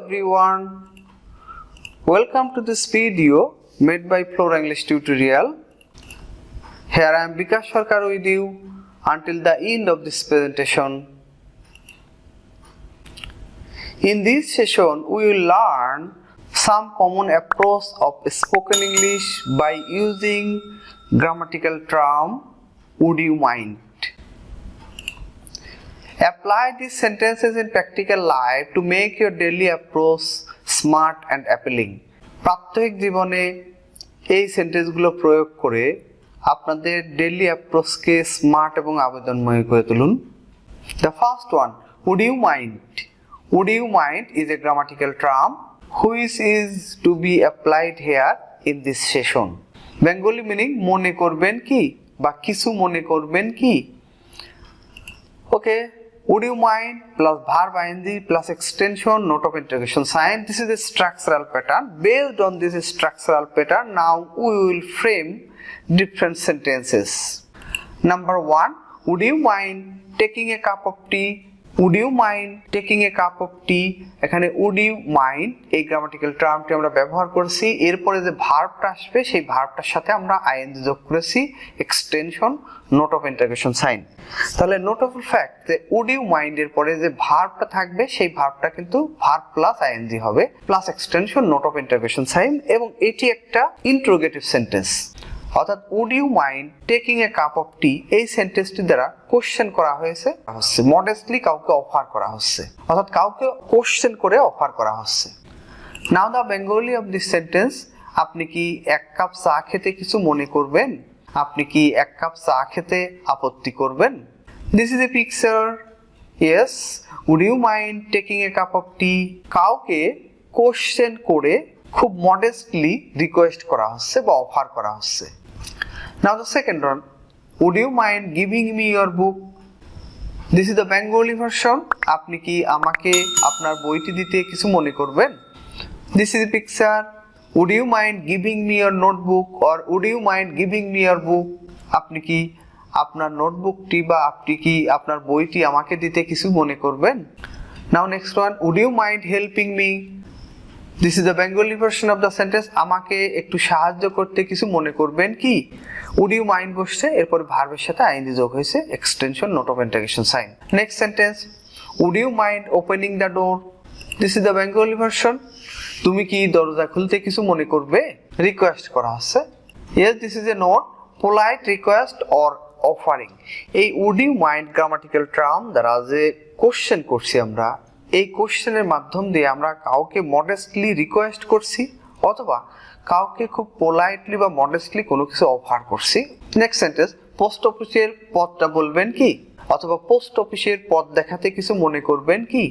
everyone, welcome to this video made by Flora English tutorial. Here I am Bikash Sarkar with you until the end of this presentation. In this session we will learn some common approach of spoken English by using grammatical term would you mind. Apply these sentences in practical life to make your daily approach smart and appealing. প্রাত্যহিক জীবনে এই সেন্টেন্সগুলো প্রয়োগ করে আপনাদের daily অ্যাপ্রোচকে smart এবং আবেদনময় করে তুলুন। The first one, would you mind? Would you mind is a grammatical term which is to be applied here in this session. Bengali meaning মনে করবেন কি বা কিছু মনে করবেন কি? Okay. Would you mind plus verb ing plus extension note of interrogation sign. This is a structural pattern. Based on this structural pattern, now we will frame different sentences. Number one, would you mind taking a cup of tea? Would you mind taking a cup of tea? এখানে would you mind এই grammatical টার্মটি আমরা ব্যবহার করেছি। এরপরে যে ভার্বটা আসবে সেই ভার্বটার সাথে আমরা ing যোগ করেছি extension note of interrogation sign. তাহলে নোট অফ ফ্যাক্ট যে would you mind এর পরে যে ভার্বটা থাকবে সেই ভার্বটা কিন্তু ভার্ব প্লাস ing হবে plus extension note of interrogation sign এবং এটি একটা ইন্টারোগেটিভ সেন্টেন্স। অর্থাৎ would you mind taking a cup of tea এই সেন্টেন্সটি দ্বারা কোশ্চেন করা হয়েছে মডেস্টলি কাউকে অফার করা হচ্ছে অর্থাৎ কাউকে কোশ্চেন করে অফার করা হচ্ছে। নাও দা বেঙ্গলি অফ দিস সেন্টেন্স, আপনি কি এক কাপ চা খেতে কিছু মনে করবেন? আপনি কি এক কাপ চা খেতে আপত্তি করবেন? This is a picture. Yes, would you mind taking a cup of tea কাউকে কোশ্চেন করে খুব মডেস্টলি রিকোয়েস্ট করা হচ্ছে বা অফার করা হচ্ছে। Now the second one, would you mind giving me your book? This is the Bengali version. আপনি কি আমাকে আপনার বইটি দিতে কিছু মনে করবেন? This is a picture. Would you mind giving me your notebook or would you mind giving me your book? আপনি কি আপনার নোটবুকটি বা আপনি কি আপনার বইটি আমাকে দিতে কিছু মনে করবেন? Now next one, would you mind helping me? This is the Bengali version of the sentence. আমাকে একটু সাহায্য করতে কিছু মনে করবেন কি? Would you mind বসছে এরপর ভার্বের সাথে ing যোগ হয়েছে extension note of interrogation sign. Next sentence, would you mind opening the door? This is the Bengali version. তুমি কি দরজা খুলতে কিছু মনে করবে? রিকোয়েস্ট করা হচ্ছে। Yes, this is a note, polite request or offering. এই would you mind grammatical term দ্বারা যে কোশ্চেন করছি আমরা, এই কোশ্চেনের মাধ্যম দিয়ে আমরা কাউকে মডেস্টলি রিকোয়েস্ট করছি অথবা কাউকে খুব পোলাইটলি বা মডেস্টলি কোনো কিছু অফার করছি। নেক্সট সেন্টেন্স, পোস্ট অফিসের পদটা বলবেন কি অথবা পোস্ট অফিসের পদ দেখাতে কিছু মনে করবেন কি?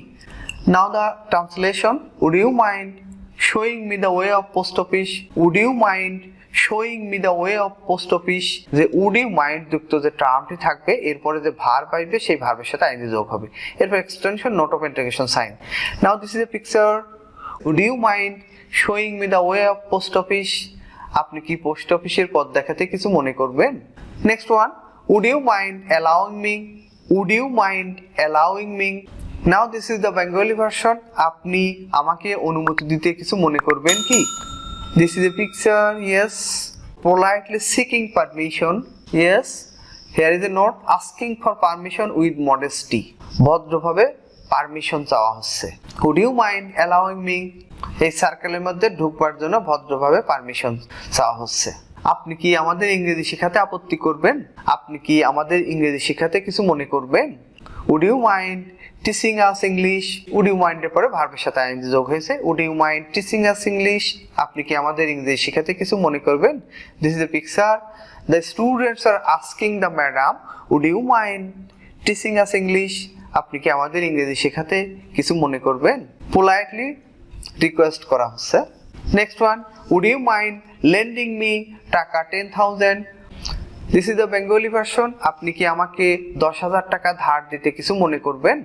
নাও দা translation, would you mind showing me the way of post office? Would you mind showing me the way of post office? যে would you mind যুক্ত যে টার্মটি থাকবে এরপরে যে ভার্ব আসবে সেই ভার্বের সাথে ing যোগ হবে এরপর extension note of interrogation sign. Now this is a picture. would you mind showing me the way of post office? আপনি কি পোস্ট অফিসের পথ দেখাতে কিছু মনে করবেন? Next one, would you mind allowing me? would you mind allowing me? Now this is the Bengali version. আপনি আমাকে অনুমতি দিতে কিছু মনে করবেন কি? This is a picture. Yes, politely seeking permission. Yes, here is a note, asking for permission with modesty. ভদ্রভাবে permission চাওয়া হচ্ছে। Would you mind allowing me? এই সার্কেলের মধ্যে ঢুকবার জন্য ভদ্রভাবে পারমিশন চাওয়া হচ্ছে। আপনি কি আমাদের ইংরেজি শেখাতে আপত্তি করবেন? আপনি কি আমাদের ইংরেজি শেখাতে কিছু মনে করবেন? Would you mind teaching us English? Would you mind এর পরে ভার্বের সাথে ing যোগ হয়েছে। Would you mind teaching us English? আপনি কি আমাদের ইংরেজি শেখাতে কিছু মনে করবেন? This is a picture. The students are asking the madam, would you mind teaching us English? আপনি কি আমাদের ইংরেজি শেখাতে কিছু মনে করবেন? পোলাইটলি রিকোয়েস্ট করা হচ্ছে। Next one, would you mind lending me টাকা 10,000? This is the Bengali version. আপনি কি আমাকে 10,000 টাকা ধার দিতে কিছু মনে করবেন?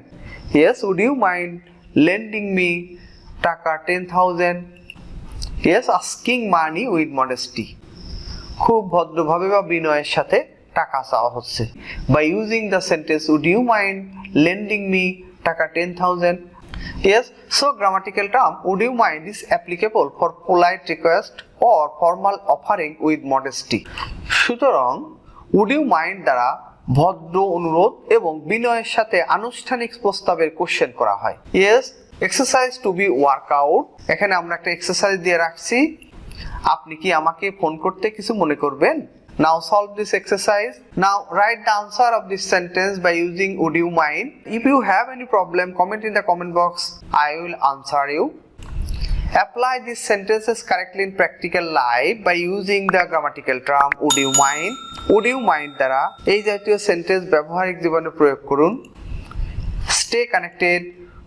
Yes, would you mind lending me টাকা 10,000? Yes, asking money with modesty. খুব ভদ্রভাবে বা বিনয়ের সাথে টাকা চাওয়া হচ্ছে। By using the sentence would you mind lending me টাকা 10,000? Yes, so grammatical term would you mind is applicable for polite request or formal offering with modesty. সুতরাং would you mind দ্বারা ভদ্র অনুরোধ এবং বিনয়ের সাথে আনুষ্ঠানিক প্রস্তাবের কোশ্চেন করা হয়। Yes, exercise to be workout, এখানে আমরা একটা এক্সারসাইজ দিয়ে রাখছি, আপনি কি আমাকে ফোন করতে কিছু মনে করবেন? Now solve this exercise. Now write the answer of this sentence by using would you mind. If you have any problem, comment in the comment box. I will answer you. Apply these sentences correctly in practical life by using the grammatical term would you mind. Would you mind দ্বারা এই জাতীয় sentence ব্যবহারিক জীবনে প্রয়োগ করুন। Stay connected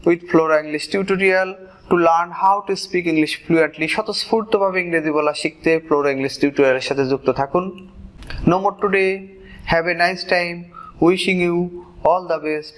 with Flora English tutorial to learn how to speak English fluently. স্বতঃস্ফূর্তভাবে ইংরেজি বলা শিখতে Flora English tutorial এর সাথে যুক্ত থাকুন। No more today. Have a nice time. Wishing you all the best.